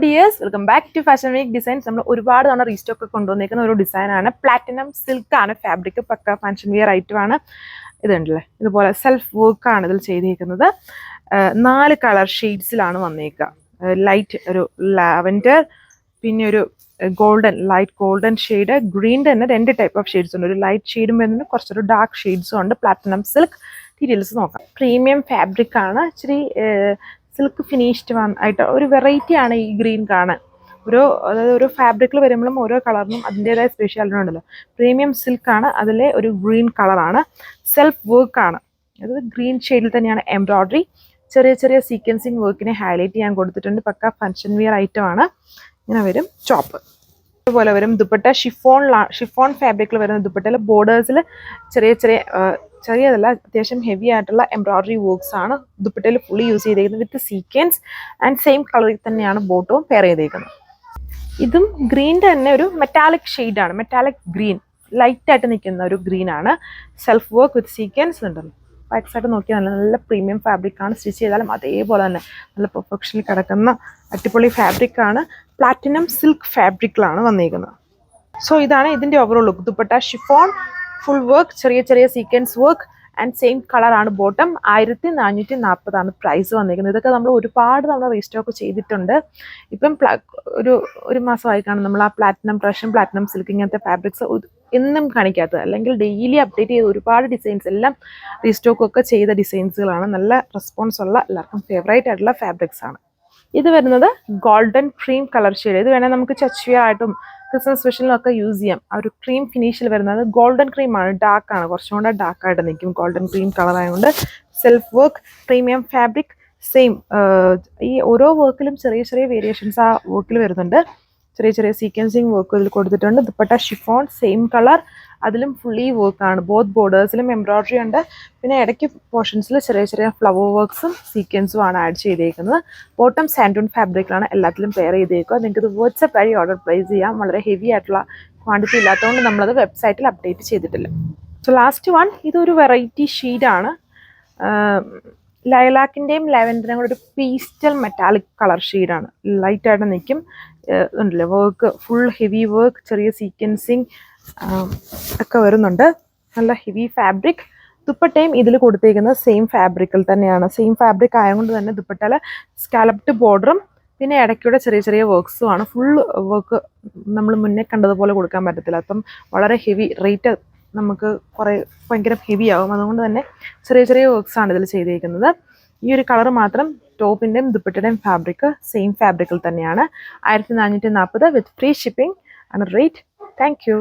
Dears, welcome back to fashion week designs. നമ്മൾ ഒരുപാട് തവണ റീസ്റ്റോക്ക് ഒക്കെ കൊണ്ടുവന്നിരിക്കുന്ന ഒരു ഡിസൈനാണ്. പ്ലാറ്റിനം സിൽക്ക് ആണ് ഫാബ്രിക്, പക്ക ഫാഷൻ വിയർ ഐറ്റമാണ്. ഇതുണ്ടല്ലേ, ഇതുപോലെ സെൽഫ് വർക്കാണ് ഇതിൽ ചെയ്തിരിക്കുന്നത്. 4 കളർ ഷെയ്ഡ്സിലാണ് വന്നേക്കുക. ലൈറ്റ് ഒരു ലാവൻഡർ, പിന്നെ ഒരു golden, light golden shade, green തന്നെ 2 ടൈപ്പ് ഓഫ് ഷെയ്ഡ്സ് ഉണ്ട്. ഒരു ലൈറ്റ് ഷെയ്ഡും വരുന്നുണ്ട്, കുറച്ചൊരു ഡാർക്ക് ഷെയ്ഡ്സും ഉണ്ട്. പ്ലാറ്റിനം സിൽക്ക് ഡീറ്റെയിൽസ് നോക്കാം. പ്രീമിയം ഫാബ്രിക് ആണ്, ഇച്ചിരി സിൽക്ക് ഫിനിഷ്ഡ് ആയിട്ട് ഒരു വെറൈറ്റി ആണ് ഈ ഗ്രീൻ കാണാൻ. അതായത് ഒരു ഫാബ്രിക്കിൽ വരുമ്പോഴും ഓരോ കളറിനും അതിൻ്റെതായ സ്പെഷ്യാലിറ്റി ഉണ്ടല്ലോ. പ്രീമിയം സിൽക്ക് ആണ്, അതിലെ ഒരു ഗ്രീൻ കളറാണ്. സെൽഫ് വർക്ക് ആണ്, അതായത് ഗ്രീൻ ഷെയ്ഡിൽ തന്നെയാണ് എംബ്രോയ്ഡറി. ചെറിയ ചെറിയ സീക്വൻസിങ് വർക്കിനെ ഹൈലൈറ്റ് ചെയ്യാൻ കൊടുത്തിട്ടുണ്ട്. പക്ക ഫംഗ്ഷൻ വിയർ ഐറ്റം ആണ്. ഇങ്ങനെ വരും ടോപ്പ്. അതുപോലെ വരും ദുപ്പട്ട. ഷിഫോൺ ഫാബ്രിക്കിൽ വരുന്ന ദുപ്പട്ടയിൽ ബോർഡേഴ്സിൽ ചെറിയതല്ല, അത്യാവശ്യം ഹെവി ആയിട്ടുള്ള എംബ്രോയ്ഡറി വർക്ക്സ് ആണ് ദുപ്പട്ടയിൽ ഫുള്ളി യൂസ് ചെയ്തേക്കുന്നത്. വിത്ത് സീക്വൻസ് ആൻഡ് സെയിം കളറിൽ തന്നെയാണ് ബോട്ടവും പെയർ ചെയ്തേക്കുന്നത്. ഇതും ഗ്രീൻ്റെ തന്നെ ഒരു മെറ്റാലിക് ഷെയ്ഡാണ്, മെറ്റാലിക് ഗ്രീൻ, ലൈറ്റായിട്ട് നിൽക്കുന്ന ഒരു ഗ്രീൻ ആണ്. സെൽഫ് വർക്ക് വിത്ത് സീക്വൻസ് ഉണ്ടല്ലോ. ബാക്സായിട്ട് നോക്കിയാൽ നല്ല പ്രീമിയം ഫാബ്രിക് ആണ്. സ്റ്റിച്ച് ചെയ്താലും അതേപോലെ തന്നെ നല്ല പെർഫെക്ഷനിൽ കിടക്കുന്ന അടിപൊളി ഫാബ്രിക് ആണ്. പ്ലാറ്റിനം സിൽക്ക് ഫാബ്രിക്കിലാണ് വന്നിരിക്കുന്നത്. സോ ഇതാണ് ഇതിൻ്റെ overall look. Dupatta chiffon, full work, ചെറിയ ചെറിയ സീക്വൻസ് വർക്ക് ആൻഡ് സെയിം കളറാണ് ബോട്ടം. 1440 പ്രൈസ് വന്നിരിക്കുന്നത്. ഇതൊക്കെ നമ്മൾ ഒരുപാട് തവണ റീസ്റ്റോക്ക് ചെയ്തിട്ടുണ്ട്. ഇപ്പം ഒരു മാസമായി കാണും നമ്മൾ ആ പ്ലാറ്റിനം പ്രഷൻ, പ്ലാറ്റിനം സിൽക്ക് ഇങ്ങനത്തെ ഫാബ്രിക്സ് എന്നും കാണിക്കാത്തത്, അല്ലെങ്കിൽ ഡെയിലി അപ്ഡേറ്റ് ചെയ്ത് ഒരുപാട് ഡിസൈൻസ് എല്ലാം റീസ്റ്റോക്കൊക്കെ ചെയ്ത ഡിസൈൻസുകളാണ്. നല്ല റെസ്പോൺസ് ഉള്ള, എല്ലാവർക്കും ഫേവറേറ്റ് ആയിട്ടുള്ള ഫാബ്രിക്സ് ആണ്. ഇത് വരുന്നത് ഗോൾഡൻ ക്രീം കളർ ഷെയ്ഡ്. ഇത് വേണേൽ നമുക്ക് ചച്വിയ ആയിട്ടും ക്രിസ്മസ് സ്പെഷ്യലിനൊക്കെ യൂസ് ചെയ്യാം. ആ ഒരു ക്രീം ഫിനിഷിൽ വരുന്നത് ഗോൾഡൻ ക്രീം ആണ്, ഡാർക്ക് ആണ്, കുറച്ചും കൂടെ ഡാർക്കായിട്ട് നിൽക്കും ഗോൾഡൻ ക്രീം കളർ ആയതുകൊണ്ട്. Self work, premium fabric, same. ഈ ഓരോ വർക്കിലും ചെറിയ ചെറിയ വേരിയേഷൻസ് ആ വർക്കിൽ വരുന്നുണ്ട്. ചെറിയ ചെറിയ സീക്വൻസിങ് വർക്ക് ഇതിൽ കൊടുത്തിട്ടുണ്ട്. ദുപ്പട്ട ഷിഫോൺ, സെയിം കളർ, അതിലും ഫുള്ളി വർക്കാണ്. ബോത്ത് ബോർഡേഴ്സിലും എംബ്രോയ്ഡറി ഉണ്ട്. പിന്നെ ഇടയ്ക്ക് പോർഷൻസിൽ ചെറിയ ചെറിയ ഫ്ലവർ വർക്ക്സും സീക്വൻസും ആണ് ആഡ് ചെയ്തേക്കുന്നത്. ബോട്ടം സാൻഡൂൺ ഫാബ്രിക്കിലാണ് എല്ലാത്തിലും പെയർ ചെയ്തേക്കുക. നിങ്ങൾക്ക് ഇത് വാട്സ്ആപ്പ് വഴി ഓർഡർ പ്ലേസ് ചെയ്യാം. വളരെ ഹെവി ആയിട്ടുള്ള ക്വാണ്ടിറ്റി ഇല്ലാത്തതുകൊണ്ട് നമ്മളത് വെബ്സൈറ്റിൽ അപ്ഡേറ്റ് ചെയ്തിട്ടില്ല. സോ ലാസ്റ്റ് വൺ, ഇതൊരു വെറൈറ്റി ഷെയ്ഡാണ്. ലൈലാക്കിൻ്റെയും ലാവൻഡറിൻ്റെയും കൂടെ ഒരു പീസ്റ്റൽ മെറ്റാലിക് കളർ ഷെയ്ഡാണ്. ലൈറ്റായിട്ട് നിൽക്കും. ഉണ്ടല്ലേ വർക്ക്, ഫുൾ ഹെവി വർക്ക്, ചെറിയ സീക്വൻസിങ് ഒക്കെ വരുന്നുണ്ട്. നല്ല ഹെവി ഫാബ്രിക്. ദുപ്പട്ടയും ഇതിൽ കൊടുത്തേക്കുന്നത് സെയിം ഫാബ്രിക്കിൽ തന്നെയാണ്. സെയിം ഫാബ്രിക് ആയതുകൊണ്ട് തന്നെ ദുപ്പട്ടയിൽ സ്കാലപ്ഡ് ബോർഡറും പിന്നെ ഇടയ്ക്കൂടെ ചെറിയ ചെറിയ വർക്ക്സും ആണ്. ഫുൾ വർക്ക് നമ്മൾ മുന്നേ കണ്ടതുപോലെ കൊടുക്കാൻ പറ്റത്തില്ല. അപ്പം വളരെ ഹെവി റേറ്റ്, നമുക്ക് ഭയങ്കര ഹെവി ആകും. അതുകൊണ്ട് തന്നെ ചെറിയ ചെറിയ വർക്ക്സ് ആണ് ഇതിൽ ചെയ്തിരിക്കുന്നത്. ഈ ഒരു കളർ മാത്രം ടോപ്പിൻ്റെയും ദുപ്പട്ടയുടെയും ഫാബ്രിക് സെയിം ഫാബ്രിക്കിൽ തന്നെയാണ്. 1440 വിത്ത് ഫ്രീ ഷിപ്പിംഗ് ആണ് റേറ്റ്. Thank you.